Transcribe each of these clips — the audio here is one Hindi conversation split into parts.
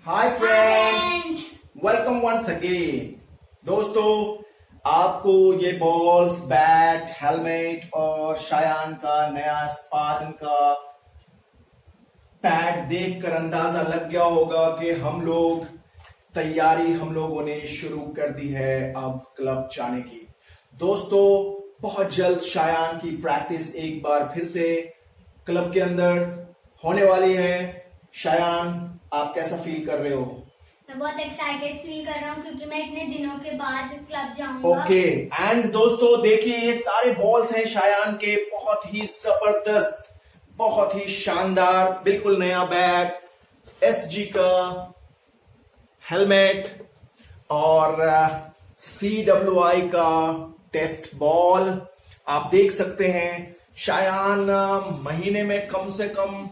हाय फ्रेंड्स, वेलकम वंस अगेन। दोस्तों, आपको ये बॉल्स, बैट, हेलमेट और शायान का नया स्पार्टन का पैड देखकर अंदाजा लग गया होगा कि हम लोगों ने शुरू कर दी है अब क्लब जाने की। दोस्तों, बहुत जल्द शायान की प्रैक्टिस एक बार फिर से क्लब के अंदर होने वाली है। शायान, आप कैसा फील कर रहे हो? मैं बहुत एक्साइटेड फील कर रहा हूँ क्योंकि मैं इतने दिनों के बाद क्लब जाऊंगा। ओके, एंड दोस्तों देखिए, ये सारे बॉल्स हैं शायान के, बहुत ही जबरदस्त, बहुत ही शानदार, बिल्कुल नया बैट, एसजी का हेलमेट और CWI का टेस्ट बॉल। आप देख सकते हैं शायान महीने में कम से कम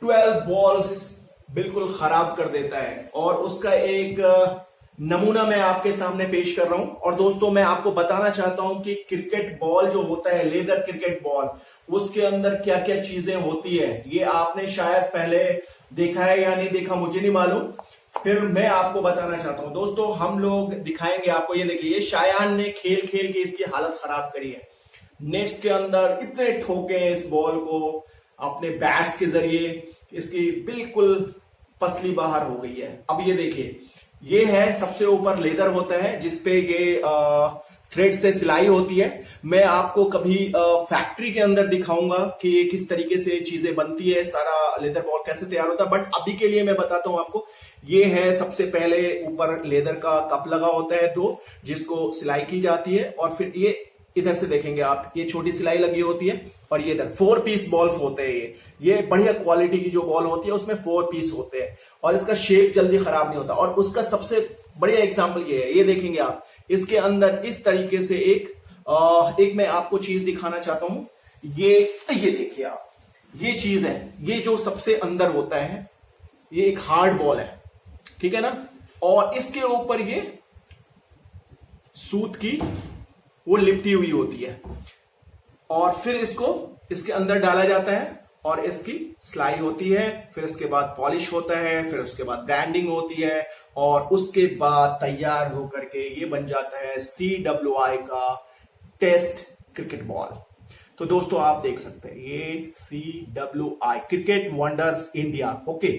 12 बॉल्स बिल्कुल खराब कर देता है और उसका एक नमूना मैं आपके सामने पेश कर रहा हूं। और दोस्तों, मैं आपको बताना चाहता हूं कि क्रिकेट बॉल जो होता है, लेदर क्रिकेट बॉल, उसके अंदर क्या क्या चीजें होती है, ये आपने शायद पहले देखा है या नहीं देखा, मुझे नहीं मालूम। फिर मैं आपको बताना चाहता हूं। दोस्तों, हम लोग दिखाएंगे आपको। ये देखिए, ये शायान ने खेल खेल के इसकी हालत खराब करी है। नेट्स के अंदर इतने ठोके हैं इस बॉल को अपने बैट्स के जरिए, इसकी बिल्कुल पसली बाहर हो गई है। अब ये देखिए, ये है सबसे ऊपर लेदर होता है जिसपे ये थ्रेड से सिलाई होती है। मैं आपको कभी फैक्ट्री के अंदर दिखाऊंगा कि ये किस तरीके से चीजें बनती है, सारा लेदर बॉल कैसे तैयार होता है। बट अभी के लिए मैं बताता हूं आपको। ये है सबसे पहले ऊपर लेदर का कप लगा होता है तो जिसको सिलाई की जाती है, और फिर ये इधर से देखेंगे आप, ये छोटी सिलाई लगी होती है, और ये इधर 4 पीस बॉल्स होते हैं। ये बढ़िया क्वालिटी की जो बॉल होती है उसमें 4 पीस होते हैं और इसका शेप जल्दी खराब नहीं होता। और उसका सबसे बढ़िया एग्जांपल ये है, ये देखेंगे आप, इसके अंदर इस तरीके से एक मैं आपको चीज दिखाना चाहता हूं। ये देखिए आप, ये चीज है, ये जो सबसे अंदर होता है, ये एक हार्ड बॉल है, ठीक है ना। और इसके ऊपर ये सूत की वो लिपटी हुई होती है और फिर इसको इसके अंदर डाला जाता है और इसकी सिलाई होती है। फिर इसके बाद पॉलिश होता है, फिर उसके बाद ब्रांडिंग होती है और उसके बाद तैयार होकर के ये बन जाता है CWI का टेस्ट क्रिकेट बॉल। तो दोस्तों, आप देख सकते हैं ये CWI cricket wonders India. Okay,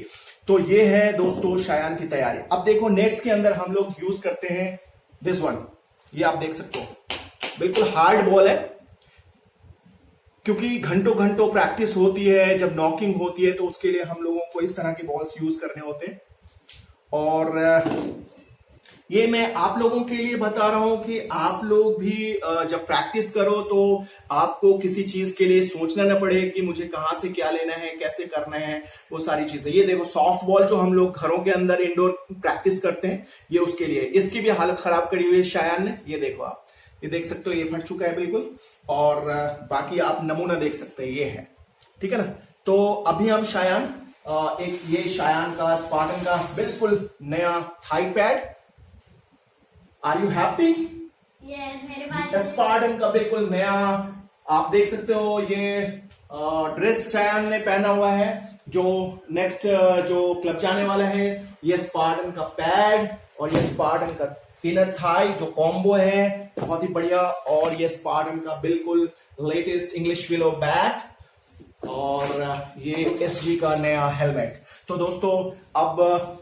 तो ये है दोस्तों शायान की तैयारी। अब देखो, नेट्स के अंदर हम लोग यूज करते हैं दिस वन, ये आप देख सकते हो, बिल्कुल हार्ड बॉल है क्योंकि घंटों घंटों प्रैक्टिस होती है। जब नॉकिंग होती है तो उसके लिए हम लोगों को इस तरह के बॉल्स यूज करने होते हैं। और ये मैं आप लोगों के लिए बता रहा हूं कि आप लोग भी जब प्रैक्टिस करो तो आपको किसी चीज के लिए सोचना ना पड़े कि मुझे कहां से क्या लेना है, कैसे करना है, वो सारी चीजें। ये देखो, सॉफ्ट बॉल जो हम लोग घरों के अंदर इंडोर प्रैक्टिस करते हैं, ये उसके लिए। इसकी भी हालत खराब करी हुई है शायान ने। ये देखो आप, ये देख सकते हो, ये फट चुका है बिल्कुल। और बाकी आप नमूना देख सकते हैं, ये है, ठीक है ना। तो अभी हम शायान ये शायान का स्पार्टन का बिल्कुल नया thigh pad, are you happy? Yes, मेरे पास स्पार्टन का बिल्कुल नया, आप देख सकते हो, ये ड्रेस शायान ने पहना हुआ है जो नेक्स्ट जो क्लब जाने वाला है। ये स्पार्टन का पैड और ये स्पार्टन का इनर थाई जो कॉम्बो है, बहुत ही बढ़िया। और ये स्पार्टन का बिल्कुल लेटेस्ट इंग्लिश विलो बैट और ये SG का नया हेलमेट। तो दोस्तों, अब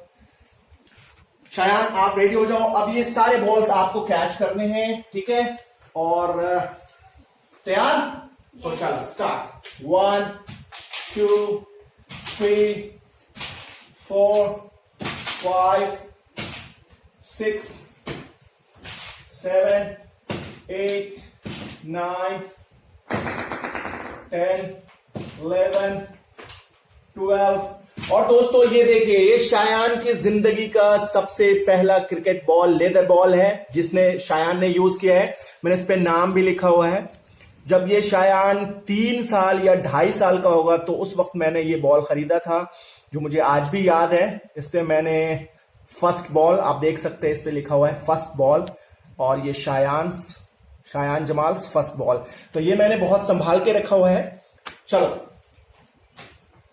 शायान आप रेडी हो जाओ। अब ये सारे बॉल्स आपको कैच करने हैं, ठीक है, और तैयार? तो चलो स्टार्ट। 1 2 3 4 5 6 7 8 9 10 11 12। और दोस्तों, ये देखिए, ये शायान की जिंदगी का सबसे पहला क्रिकेट बॉल, लेदर बॉल है जिसने शायान ने यूज किया है। मैंने इस पे नाम भी लिखा हुआ है। जब ये शायान 3 साल या 2.5 साल का होगा तो उस वक्त मैंने ये बॉल खरीदा था, जो मुझे आज भी याद है। इस पे मैंने फर्स्ट बॉल, आप देख सकते हैं, इस पे लिखा हुआ है फर्स्ट बॉल, और ये शायान जमाल्स फर्स्ट बॉल। तो ये मैंने बहुत संभाल के रखा हुआ है। चलो,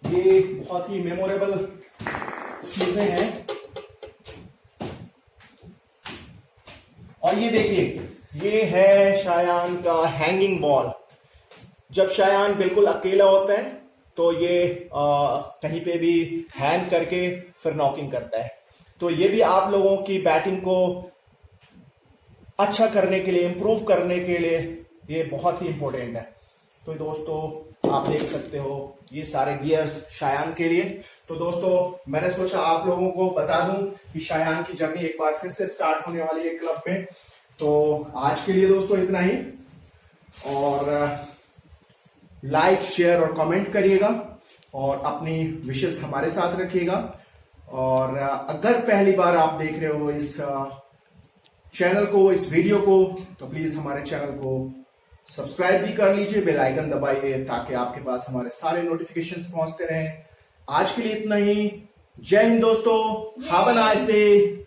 ये बहुत ही मेमोरेबल चीजें हैं। और ये देखिए, ये है शायान का हैंगिंग बॉल। जब शायान बिल्कुल अकेला होता है तो ये कहीं पे भी हैंग करके फिर नॉकिंग करता है। तो ये भी आप लोगों की बैटिंग को अच्छा करने के लिए, इंप्रूव करने के लिए ये बहुत ही इंपॉर्टेंट है। तो दोस्तों आप देख सकते हो ये सारे गियर शायान के लिए। तो दोस्तों मैंने सोचा आप लोगों को बता दूं कि शायान की जर्नी एक बार फिर से स्टार्ट होने वाली है क्लब में। तो आज के लिए दोस्तों इतना ही, और लाइक, शेयर और कमेंट करिएगा और अपनी विशेष हमारे साथ रखिएगा। और अगर पहली बार आप देख रहे हो इस चैनल को, इस वीडियो को, तो प्लीज हमारे चैनल को सब्सक्राइब भी कर लीजिए, बेल आइकन दबाइए ताकि आपके पास हमारे सारे नोटिफिकेशंस पहुंचते रहें। आज के लिए इतना ही। जय हिंद दोस्तों, हैव अ नाइस डे।